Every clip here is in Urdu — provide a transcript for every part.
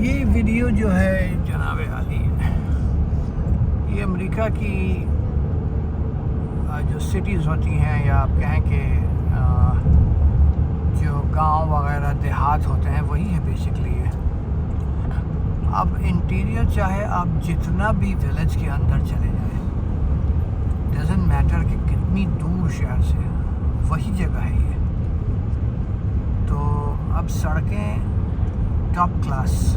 یہ ویڈیو جو ہے جناب عالی، یہ امریکہ کی جو سٹیز ہوتی ہیں، یا آپ کہیں کہ جو گاؤں وغیرہ دیہات ہوتے ہیں، وہی ہے بیسکلی یہ۔ اب انٹیریئر چاہے آپ جتنا بھی ولیج کے اندر چلے جائیں، ڈزنٹ میٹر کہ کتنی دور شہر سے، وہی جگہ ہے یہ۔ تو اب سڑکیں ٹاپ کلاس،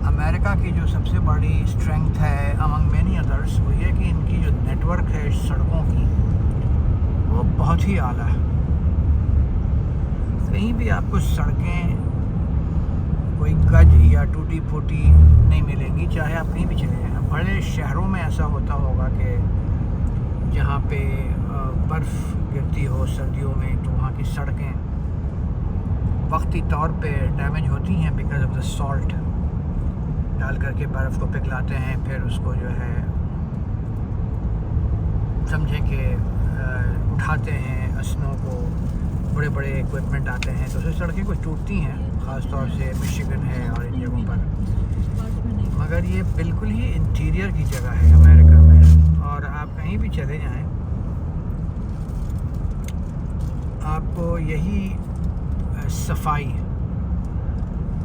امریکہ کی جو سب سے بڑی اسٹرینگتھ ہے امنگ مینی ادرس، وہ یہ کہ ان کی جو نیٹ ورک ہے سڑکوں کی، وہ بہت ہی اعلیٰ ہے۔ کہیں بھی آپ کو سڑکیں کوئی گج یا ٹوٹی پھوٹی نہیں ملیں گی، چاہے آپ کہیں بھی چلے جائیں۔ بڑے شہروں میں ایسا ہوتا ہوگا کہ جہاں پہ برف گرتی ہو سردیوں میں، تو وہاں کی سڑکیں وقتی طور پہ ڈیمیج ہوتی ہیں بیکاز آف دا سالٹ، ڈال کر کے برف کو پگھلاتے ہیں، پھر اس کو جو ہے سمجھیں کہ اٹھاتے ہیں اسنو کو، بڑے بڑے ایکوپمنٹ آتے ہیں، تو اس سے سڑکیں کچھ ٹوٹتی ہیں، خاص طور سے مشیگن ہے اور ان جگہوں پر۔ مگر یہ بالکل ہی انٹیریئر کی جگہ ہے امریکہ میں، اور آپ کہیں بھی چلے جائیں آپ کو یہی صفائی،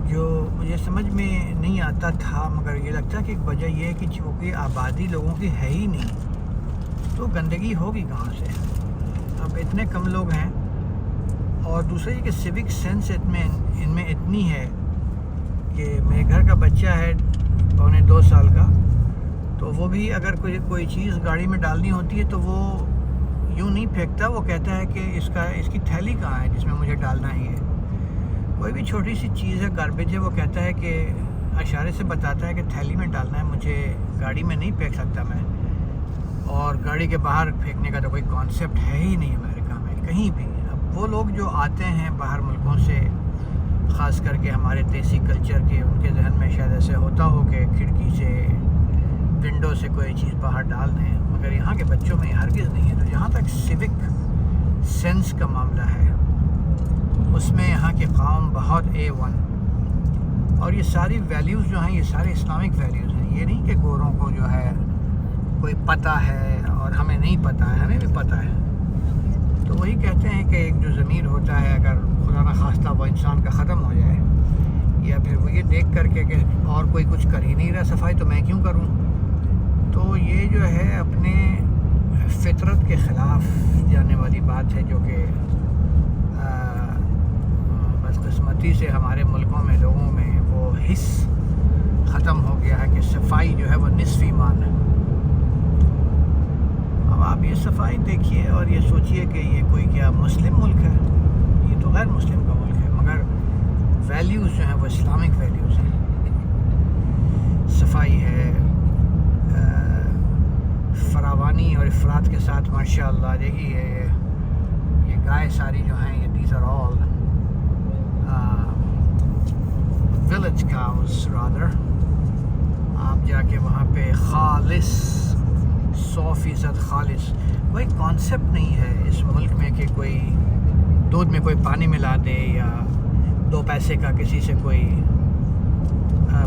جو مجھے سمجھ میں نہیں آتا تھا، مگر یہ لگتا ہے کہ ایک وجہ یہ ہے کہ چونکہ آبادی لوگوں کی ہے ہی نہیں، تو گندگی ہوگی کہاں سے؟ اب اتنے کم لوگ ہیں، اور دوسرا یہ کہ سیوک سینس ان میں اتنی ہے کہ میرے گھر کا بچہ ہے 2.25 سال کا، تو وہ بھی اگر کوئی چیز گاڑی میں ڈالنی ہوتی ہے تو وہ یوں نہیں پھینکتا، وہ کہتا ہے کہ اس کی تھیلی کہاں ہے جس میں مجھے ڈالنا ہی ہے۔ کوئی بھی چھوٹی سی چیز ہے، گاربیج ہے، وہ کہتا ہے کہ اشارے سے بتاتا ہے کہ تھیلی میں ڈالنا ہے، مجھے گاڑی میں نہیں پھینک سکتا میں۔ اور گاڑی کے باہر پھینکنے کا تو کوئی کانسیپٹ ہے ہی نہیں امریکہ میں کہیں بھی۔ اب وہ لوگ جو آتے ہیں باہر ملکوں سے، خاص کر کے ہمارے دیسی کلچر کے، ان کے ذہن میں شاید ایسے ہوتا ہو کہ کھڑکی سے، ونڈو سے کوئی چیز باہر ڈال دیں، مگر یہاں کے بچوں میں ہرگز نہیں ہے۔ تو جہاں تک سیوک سینس کا معاملہ ہے، اس میں یہاں کی قوم بہت A1، اور یہ ساری ویلیوز جو ہیں یہ سارے اسلامک ویلیوز ہیں۔ یہ نہیں کہ گوروں کو جو ہے کوئی پتہ ہے اور ہمیں نہیں پتہ ہے، ہمیں بھی پتہ ہے۔ تو وہی کہتے ہیں کہ ایک جو ضمیر ہوتا ہے، اگر خدا نہ خواستہ وہ انسان کا ختم ہو جائے، یا پھر وہ یہ دیکھ کر کے کہ اور کوئی کچھ کر ہی نہیں رہا صفائی، تو میں کیوں کروں؟ تو یہ جو ہے اپنے فطرت کے خلاف جانے والی بات ہے، جو کہ بدقسمتی سے ہمارے ملکوں میں لوگوں میں وہ حس ختم ہو گیا ہے کہ صفائی جو ہے وہ نصف ایمان ہے۔ اب آپ یہ صفائی دیکھیے اور یہ سوچئے کہ یہ کوئی کیا مسلم ملک ہے؟ یہ تو غیر مسلم کا ملک ہے، مگر ویلیوز جو ہیں وہ اسلامک ویلیوز ہیں۔ صفائی ہے، فراوانی اور افراد کے ساتھ ماشاءاللہ دیکھیے یہ گائے ساری جو ہیں، یہ these are all village cows rather. آپ جا کے وہاں پہ خالص 100% خالص، کوئی کانسیپٹ نہیں ہے اس ملک میں کہ کوئی دودھ میں کوئی پانی ملا دے، یا 2 پیسے کا کسی سے کوئی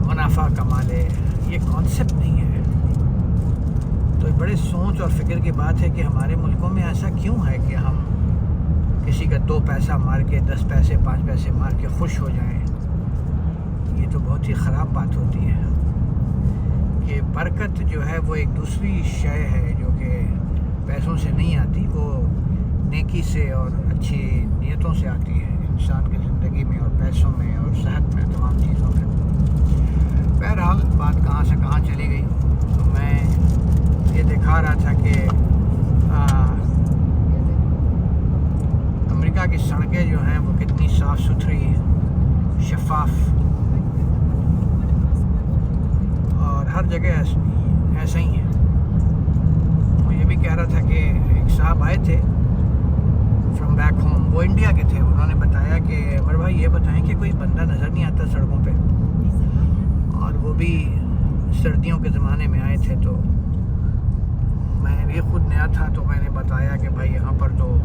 منافع کما لے، یہ کانسیپٹ نہیں ہے۔ تو بڑے سوچ اور فکر کی بات ہے کہ ہمارے ملکوں میں ایسا کیوں ہے کہ ہم کسی کا 2 پیسہ مار کے، 10 پیسے 5 پیسے مار کے خوش ہو جائیں۔ یہ تو بہت ہی خراب بات ہوتی ہے کہ برکت جو ہے وہ ایک دوسری شے ہے، جو کہ پیسوں سے نہیں آتی، وہ نیکی سے اور اچھی نیتوں سے آتی ہے انسان کی زندگی میں، اور پیسوں میں، اور صحت میں، تمام چیزوں میں۔ بہرحال بات کہاں سے کہاں چلی گئی، تو میں یہ دکھا رہا تھا کہ امریکہ کی سڑکیں جو ہیں وہ کتنی صاف ستھری، شفاف، اور ہر جگہ ایسا ہی ہے۔ میں یہ بھی کہہ رہا تھا کہ ایک صاحب آئے تھے فرام بیک ہوم، وہ انڈیا کے تھے، انہوں نے بتایا کہ عمر بھائی یہ بتائیں کہ کوئی بندہ نظر نہیں آتا سڑکوں پہ، اور وہ بھی سردیوں کے زمانے میں آئے تھے۔ تو میں بھی خود نیا تھا، تو میں نے بتایا کہ بھائی یہاں پر تو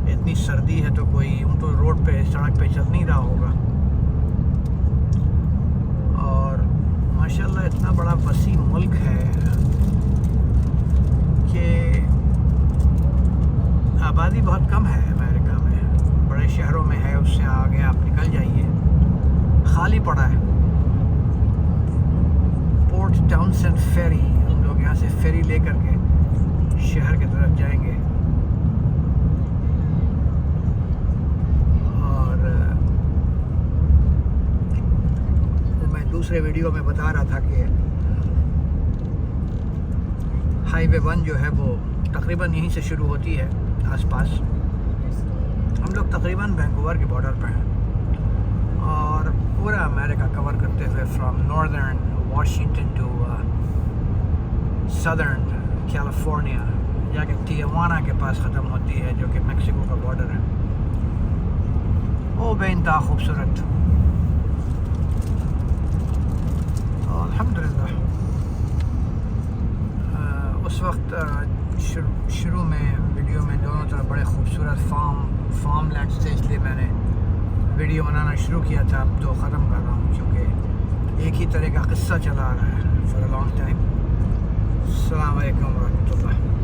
اتنی سردی ہے تو کوئی تو روڈ پہ، سڑک پہ چل نہیں رہا ہوگا۔ نہیں پڑا ہے. پورٹ ٹاؤنسینڈ فیری, ہم لوگ یہاں سے فیری لے کر کے شہر کی طرف جائیں گے. اور میں دوسرے ویڈیو میں بتا رہا تھا کہ ہائی وے 1 جو ہے وہ تقریباً یہیں سے شروع ہوتی ہے آس پاس. ہم لوگ تقریباً وینکوور کے بارڈر پہ ہیں اور پورا امریکہ کور کرتے ہوئے from northern Washington to southern California جا کے ٹیوانا کے پاس ختم ہوتی ہے جو کہ میکسیکو کا بارڈر ہے. وہ بے انتہا خوبصورت. الحمدللہ اس وقت شروع میں ویڈیو میں دونوں طرف بڑے خوبصورت فارم لینڈس تھے, اس لیے میں نے ویڈیو بنانا شروع کیا تھا. اب تو ختم کر رہا ہوں کیونکہ ایک ہی طرح کا قصہ چلا آ رہا ہے فار اے لانگ ٹائم. السلام علیکم ورحمۃ اللہ.